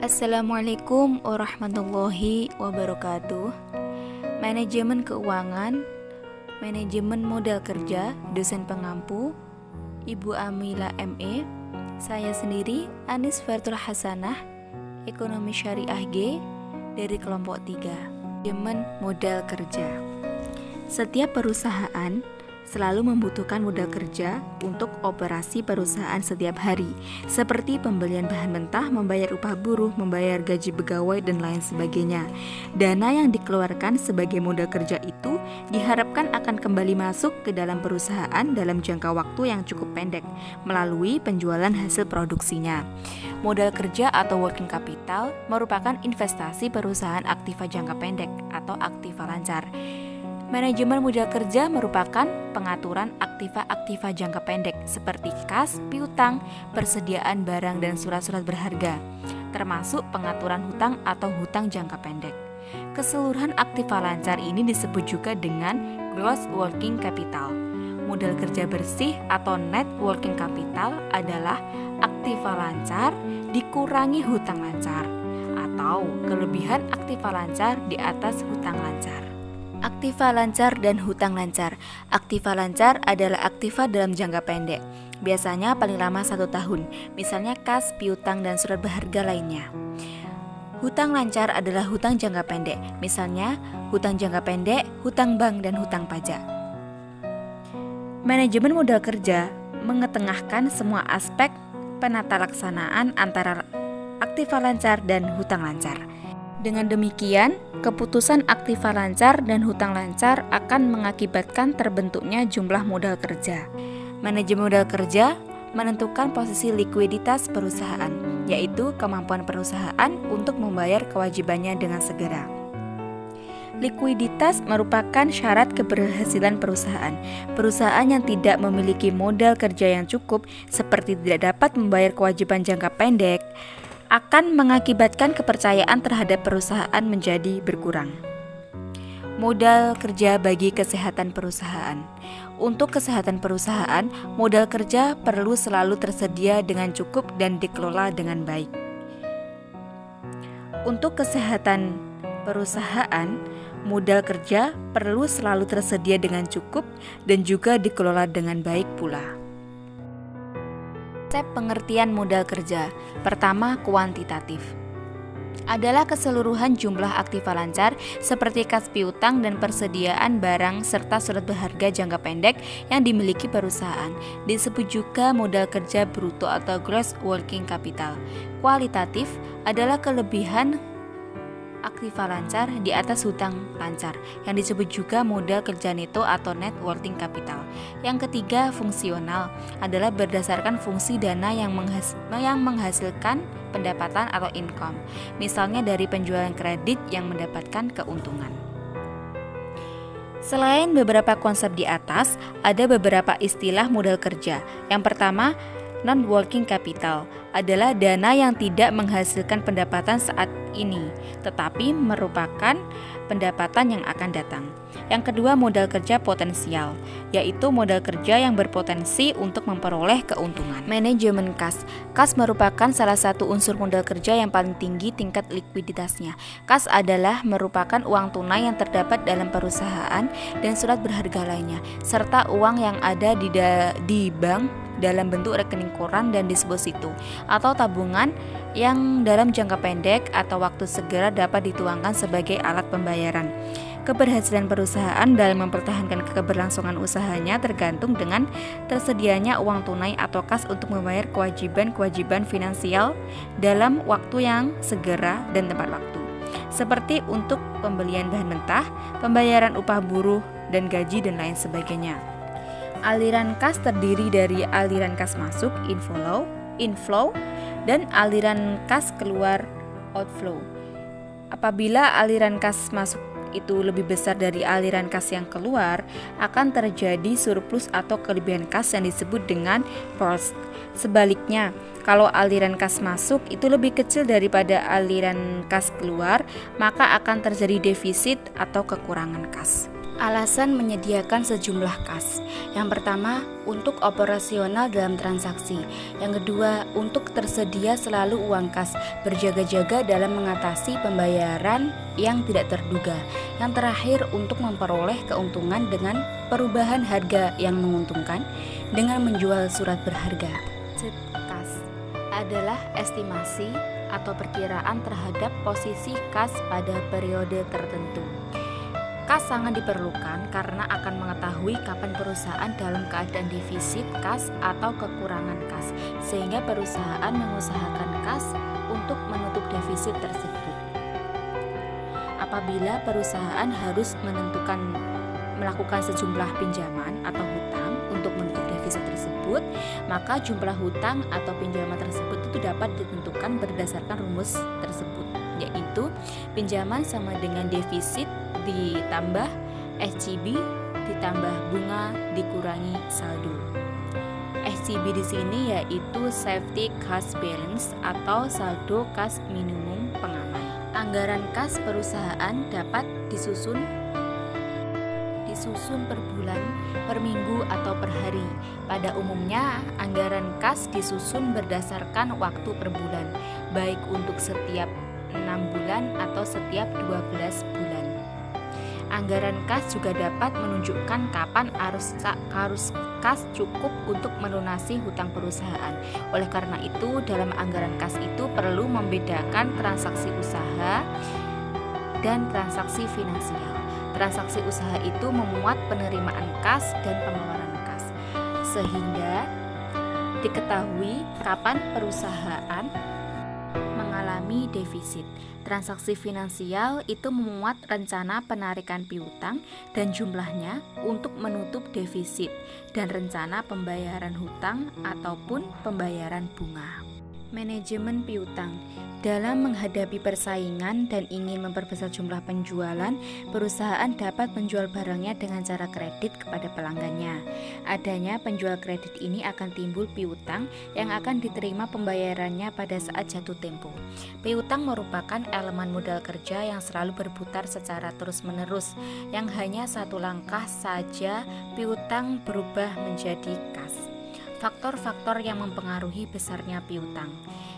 Assalamualaikum warahmatullahi wabarakatuh. Manajemen keuangan, manajemen modal kerja, dosen pengampu, Ibu Amila ME. Saya sendiri Anis Fartul Hasanah, Ekonomi Syariah G dari kelompok 3. Manajemen modal kerja. Setiap perusahaan selalu membutuhkan modal kerja untuk operasi perusahaan setiap hari, seperti pembelian bahan mentah, membayar upah buruh, membayar gaji pegawai, dan lain sebagainya. Dana yang dikeluarkan sebagai modal kerja itu diharapkan akan kembali masuk ke dalam perusahaan dalam jangka waktu yang cukup pendek melalui penjualan hasil produksinya. Modal kerja atau working capital merupakan investasi perusahaan aktiva jangka pendek atau aktiva lancar. Manajemen modal kerja merupakan pengaturan aktiva-aktiva jangka pendek seperti kas, piutang, persediaan barang dan surat-surat berharga, termasuk pengaturan hutang atau hutang jangka pendek. Keseluruhan aktiva lancar ini disebut juga dengan gross working capital. Modal kerja bersih atau net working capital adalah aktiva lancar dikurangi hutang lancar atau kelebihan aktiva lancar di atas hutang lancar. Aktiva lancar dan hutang lancar. Aktiva lancar adalah aktiva dalam jangka pendek, biasanya paling lama 1 tahun, misalnya kas, piutang, dan surat berharga lainnya. Hutang lancar adalah hutang jangka pendek, misalnya hutang jangka pendek, hutang bank, dan hutang pajak. Manajemen modal kerja mengetengahkan semua aspek penata laksanaan antara aktiva lancar dan hutang lancar. Dengan demikian, keputusan aktiva lancar dan hutang lancar akan mengakibatkan terbentuknya jumlah modal kerja. Manajemen modal kerja menentukan posisi likuiditas perusahaan, yaitu kemampuan perusahaan untuk membayar kewajibannya dengan segera. Likuiditas merupakan syarat keberhasilan perusahaan. Perusahaan yang tidak memiliki modal kerja yang cukup, seperti tidak dapat membayar kewajiban jangka pendek, akan mengakibatkan kepercayaan terhadap perusahaan menjadi berkurang. Modal kerja bagi kesehatan perusahaan. Untuk kesehatan perusahaan, modal kerja perlu selalu tersedia dengan cukup dan dikelola dengan baik. Untuk kesehatan perusahaan, modal kerja perlu selalu tersedia dengan cukup dan juga dikelola dengan baik pula. Konsep pengertian modal kerja. Pertama, kuantitatif adalah keseluruhan jumlah aktiva lancar seperti kas piutang dan persediaan barang serta surat berharga jangka pendek yang dimiliki perusahaan. Disebut juga modal kerja bruto atau gross working capital. Kualitatif adalah kelebihan aktiva lancar di atas hutang lancar yang disebut juga modal kerja neto atau net working capital. Yang ketiga, fungsional adalah berdasarkan fungsi dana yang menghasilkan pendapatan atau income, misalnya dari penjualan kredit yang mendapatkan keuntungan. Selain beberapa konsep di atas, ada beberapa istilah modal kerja. Yang pertama, non-working capital adalah dana yang tidak menghasilkan pendapatan saat ini, tetapi merupakan pendapatan yang akan datang. Yang kedua, modal kerja potensial, yaitu modal kerja yang berpotensi untuk memperoleh keuntungan. Manajemen kas. Kas merupakan salah satu unsur modal kerja yang paling tinggi tingkat likuiditasnya. Kas adalah merupakan uang tunai yang terdapat dalam perusahaan dan surat berharga lainnya, serta uang yang ada di bank dalam bentuk rekening koran dan deposito atau tabungan yang dalam jangka pendek atau waktu segera dapat dituangkan sebagai alat pembayaran. Keberhasilan perusahaan dalam mempertahankan keberlangsungan usahanya tergantung dengan tersedianya uang tunai atau kas untuk membayar kewajiban-kewajiban finansial dalam waktu yang segera dan tepat waktu, seperti untuk pembelian bahan mentah, pembayaran upah buruh dan gaji dan lain sebagainya. Aliran kas terdiri dari aliran kas masuk inflow dan aliran kas keluar outflow. Apabila aliran kas masuk itu lebih besar dari aliran kas yang keluar, akan terjadi surplus atau kelebihan kas yang disebut dengan burst. Sebaliknya, kalau aliran kas masuk itu lebih kecil daripada aliran kas keluar, maka akan terjadi defisit atau kekurangan kas. Alasan menyediakan sejumlah kas. Yang pertama, untuk operasional dalam transaksi. Yang kedua, untuk tersedia selalu uang kas, berjaga-jaga dalam mengatasi pembayaran yang tidak terduga. Yang terakhir, untuk memperoleh keuntungan dengan perubahan harga yang menguntungkan dengan menjual surat berharga. Kas adalah estimasi atau perkiraan terhadap posisi kas pada periode tertentu. Kas sangat diperlukan karena akan mengetahui kapan perusahaan dalam keadaan defisit kas atau kekurangan kas, sehingga perusahaan mengusahakan kas untuk menutup defisit tersebut. Apabila perusahaan harus melakukan sejumlah pinjaman atau hutang untuk menutup defisit tersebut, maka jumlah hutang atau pinjaman tersebut itu dapat ditentukan berdasarkan rumus tersebut, yaitu pinjaman sama dengan defisit ditambah SCB ditambah bunga dikurangi saldo. SCB di sini yaitu Safety Cash Balance atau saldo kas minimum pengaman. Anggaran kas perusahaan dapat disusun per bulan, per minggu atau per hari. Pada umumnya, anggaran kas disusun berdasarkan waktu per bulan, baik untuk setiap 6 bulan atau setiap 12 bulan. Anggaran kas juga dapat menunjukkan kapan arus kas cukup untuk melunasi hutang perusahaan. Oleh karena itu, dalam anggaran kas itu perlu membedakan transaksi usaha dan transaksi finansial. Transaksi usaha itu memuat penerimaan kas dan pengeluaran kas, sehingga diketahui kapan perusahaan mengalami defisit. Transaksi finansial itu memuat rencana penarikan piutang dan jumlahnya untuk menutup defisit dan rencana pembayaran hutang ataupun pembayaran bunga. Manajemen piutang. Dalam menghadapi persaingan dan ingin memperbesar jumlah penjualan, perusahaan dapat menjual barangnya dengan cara kredit kepada pelanggannya. Adanya penjual kredit ini akan timbul piutang yang akan diterima pembayarannya pada saat jatuh tempo. Piutang merupakan elemen modal kerja yang selalu berputar secara terus-menerus, yang hanya satu langkah saja piutang berubah menjadi kas. Faktor-faktor yang mempengaruhi besarnya piutang.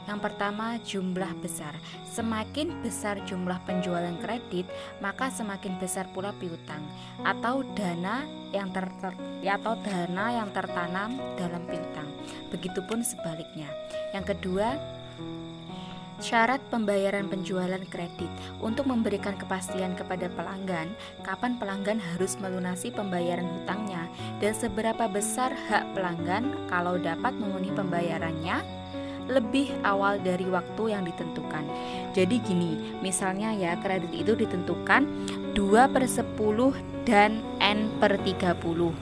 Yang pertama, jumlah besar. Semakin besar jumlah penjualan kredit, maka semakin besar pula piutang atau dana yang tertanam dalam piutang. Begitupun sebaliknya. Yang kedua, syarat pembayaran penjualan kredit. Untuk memberikan kepastian kepada pelanggan, kapan pelanggan harus melunasi pembayaran hutangnya dan seberapa besar hak pelanggan kalau dapat memenuhi pembayarannya lebih awal dari waktu yang ditentukan. Jadi gini, misalnya ya, kredit itu ditentukan 2/10 dan N/30.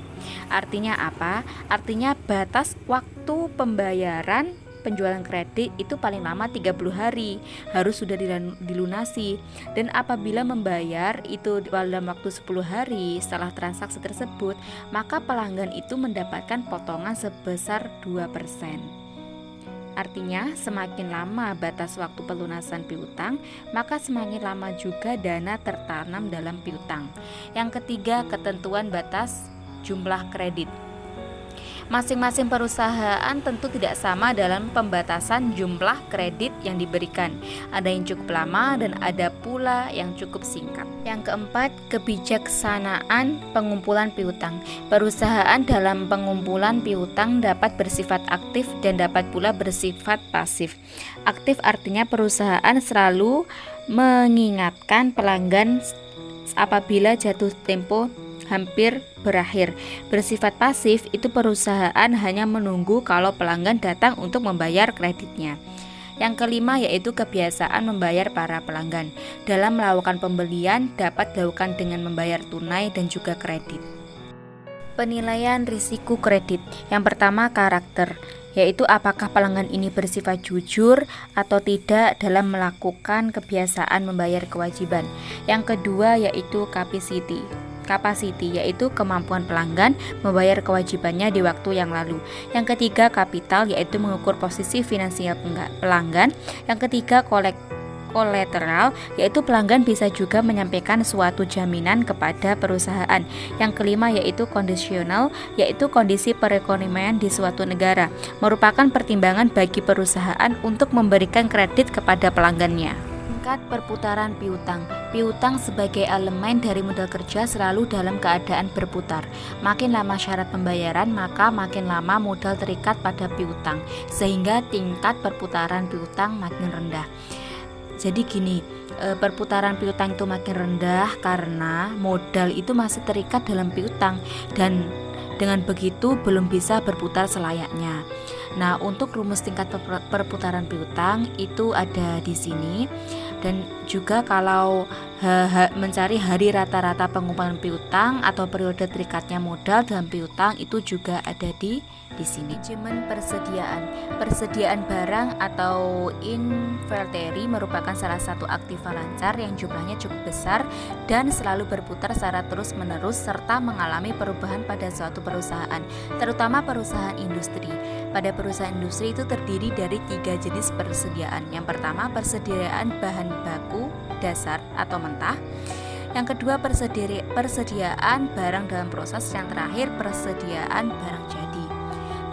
Artinya apa? Artinya batas waktu pembayaran penjualan kredit itu paling lama 30 hari harus sudah dilunasi, dan apabila membayar itu dalam waktu 10 hari setelah transaksi tersebut, maka pelanggan itu mendapatkan potongan sebesar 2%. Artinya, semakin lama batas waktu pelunasan piutang, maka semakin lama juga dana tertanam dalam piutang. Yang ketiga, ketentuan batas jumlah kredit. Masing-masing perusahaan tentu tidak sama dalam pembatasan jumlah kredit yang diberikan. Ada yang cukup lama dan ada pula yang cukup singkat. Yang keempat, kebijaksanaan pengumpulan piutang. Perusahaan dalam pengumpulan piutang dapat bersifat aktif dan dapat pula bersifat pasif. Aktif artinya perusahaan selalu mengingatkan pelanggan apabila jatuh tempo hampir berakhir. Bersifat pasif itu perusahaan hanya menunggu kalau pelanggan datang untuk membayar kreditnya. Yang kelima yaitu kebiasaan membayar para pelanggan. Dalam melakukan pembelian dapat dilakukan dengan membayar tunai dan juga kredit. Penilaian risiko kredit. Yang pertama, karakter, yaitu apakah pelanggan ini bersifat jujur atau tidak dalam melakukan kebiasaan membayar kewajiban. Yang kedua yaitu capacity, yaitu kemampuan pelanggan membayar kewajibannya di waktu yang lalu. Yang ketiga, kapital, yaitu mengukur posisi finansial pelanggan. Yang ketiga, kolateral, yaitu pelanggan bisa juga menyampaikan suatu jaminan kepada perusahaan. Yang kelima yaitu kondisional, yaitu kondisi perekonomian di suatu negara, merupakan pertimbangan bagi perusahaan untuk memberikan kredit kepada pelanggannya. Tingkat perputaran piutang. Piutang sebagai elemen dari modal kerja selalu dalam keadaan berputar. Makin lama syarat pembayaran, maka makin lama modal terikat pada piutang, sehingga tingkat perputaran piutang makin rendah. Jadi gini, perputaran piutang itu makin rendah karena modal itu masih terikat dalam piutang, dan dengan begitu belum bisa berputar selayaknya. Nah, untuk rumus tingkat perputaran piutang itu ada di sini, dan juga kalau mencari hari rata-rata pengumpulan piutang atau periode terikatnya modal dalam piutang itu juga ada di sini. Manajemen persediaan barang atau inventory merupakan salah satu aktiva lancar yang jumlahnya cukup besar dan selalu berputar secara terus-menerus serta mengalami perubahan pada suatu perusahaan, terutama perusahaan industri. Pada perusahaan industri itu terdiri dari 3 jenis persediaan. Yang pertama, persediaan bahan baku dasar atau mentah. Yang kedua, persediaan barang dalam proses. Yang terakhir, persediaan barang jadi.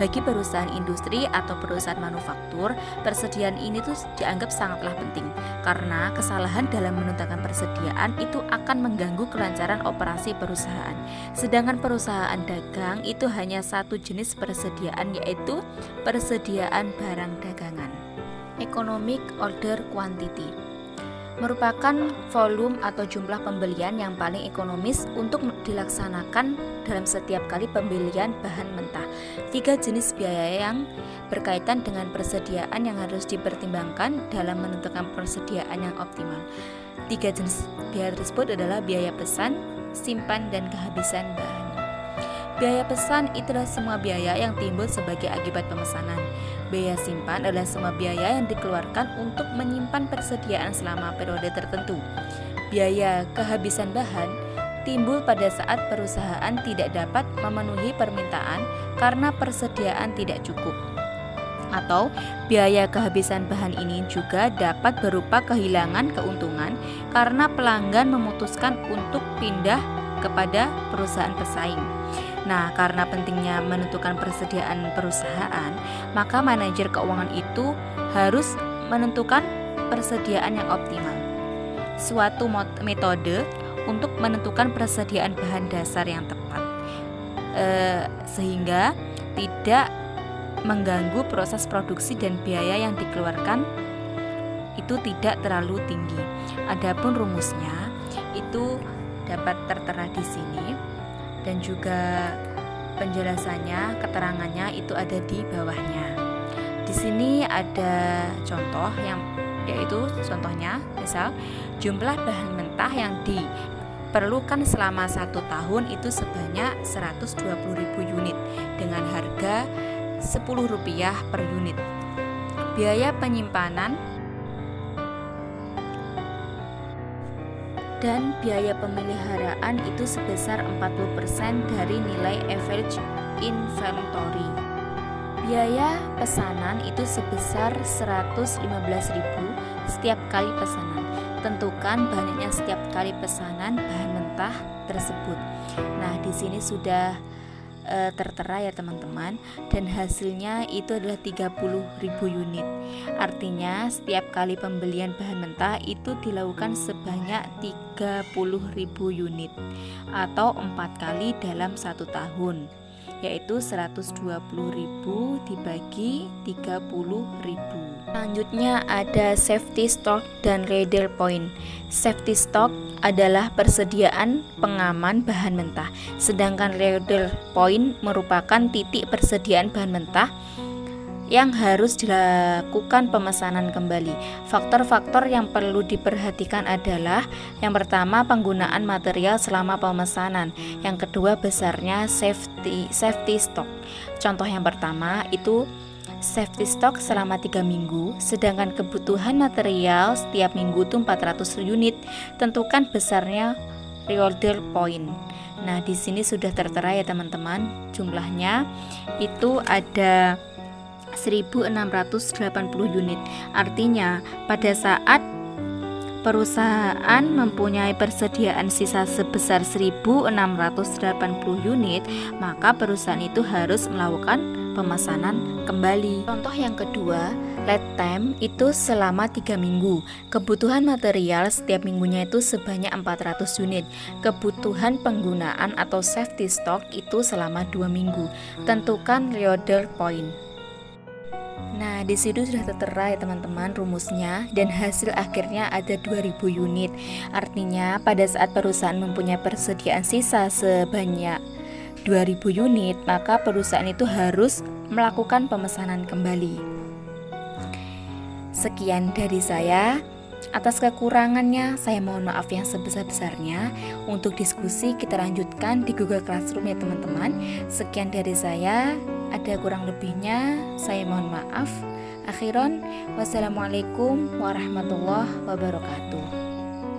Bagi perusahaan industri atau perusahaan manufaktur, persediaan ini tuh dianggap sangatlah penting karena kesalahan dalam menentukan persediaan itu akan mengganggu kelancaran operasi perusahaan. Sedangkan perusahaan dagang itu hanya satu jenis persediaan, yaitu persediaan barang dagangan. Economic order quantity merupakan volume atau jumlah pembelian yang paling ekonomis untuk dilaksanakan dalam setiap kali pembelian bahan mentah. 3 jenis biaya yang berkaitan dengan persediaan yang harus dipertimbangkan dalam menentukan persediaan yang optimal. 3 jenis biaya tersebut adalah biaya pesan, simpan, dan kehabisan bahan. Biaya pesan itulah semua biaya yang timbul sebagai akibat pemesanan. Biaya simpan adalah semua biaya yang dikeluarkan untuk menyimpan persediaan selama periode tertentu. Biaya kehabisan bahan timbul pada saat perusahaan tidak dapat memenuhi permintaan karena persediaan tidak cukup. Atau biaya kehabisan bahan ini juga dapat berupa kehilangan keuntungan karena pelanggan memutuskan untuk pindah kepada perusahaan pesaing. Nah, karena pentingnya menentukan persediaan perusahaan, maka manajer keuangan itu harus menentukan persediaan yang optimal. Suatu metode untuk menentukan persediaan bahan dasar yang tepat, sehingga tidak mengganggu proses produksi dan biaya yang dikeluarkan itu tidak terlalu tinggi. Adapun rumusnya itu dapat tertera di sini. Dan juga penjelasannya, keterangannya itu ada di bawahnya. Di sini ada contoh yaitu contohnya, misal jumlah bahan mentah yang diperlukan selama 1 tahun itu sebanyak 120.000 unit dengan harga Rp10 per unit. Biaya penyimpanan dan biaya pemeliharaan itu sebesar 40% dari nilai average inventory. Biaya pesanan itu sebesar 115.000 setiap kali pesanan. Tentukan banyaknya setiap kali pesanan bahan mentah tersebut. Nah, di sini sudah tertera ya teman-teman, dan hasilnya itu adalah 30.000 unit. Artinya setiap kali pembelian bahan mentah itu dilakukan sebanyak 30.000 unit atau 4 kali dalam 1 tahun, yaitu 120.000 dibagi 30.000. Selanjutnya ada safety stock dan reader point. Safety stock adalah persediaan pengaman bahan mentah, sedangkan reader point merupakan titik persediaan bahan mentah yang harus dilakukan pemesanan kembali. Faktor-faktor yang perlu diperhatikan adalah yang pertama, penggunaan material selama pemesanan. Yang kedua, besarnya safety stock. Contoh yang pertama itu safety stock selama 3 minggu, sedangkan kebutuhan material setiap minggu itu 400 unit. Tentukan besarnya reorder point. Nah, di sini sudah tertera ya teman-teman. Jumlahnya itu ada 1.680 unit. Artinya pada saat perusahaan mempunyai persediaan sisa sebesar 1.680 unit, maka perusahaan itu harus melakukan pemesanan kembali. Contoh yang kedua, lead time itu selama 3 minggu. Kebutuhan material setiap minggunya itu sebanyak 400 unit. Kebutuhan penggunaan atau safety stock itu selama 2 minggu. Tentukan reorder point. Nah, di situ sudah tertera ya teman-teman rumusnya, dan hasil akhirnya ada 2000 unit. Artinya pada saat perusahaan mempunyai persediaan sisa sebanyak 2000 unit, maka perusahaan itu harus melakukan pemesanan kembali. Sekian dari saya. Atas kekurangannya, saya mohon maaf yang sebesar-besarnya. Untuk diskusi kita lanjutkan di Google Classroom ya teman-teman. Sekian dari saya. Ada kurang lebihnya, saya mohon maaf. Akhiron, wassalamualaikum warahmatullahi wabarakatuh.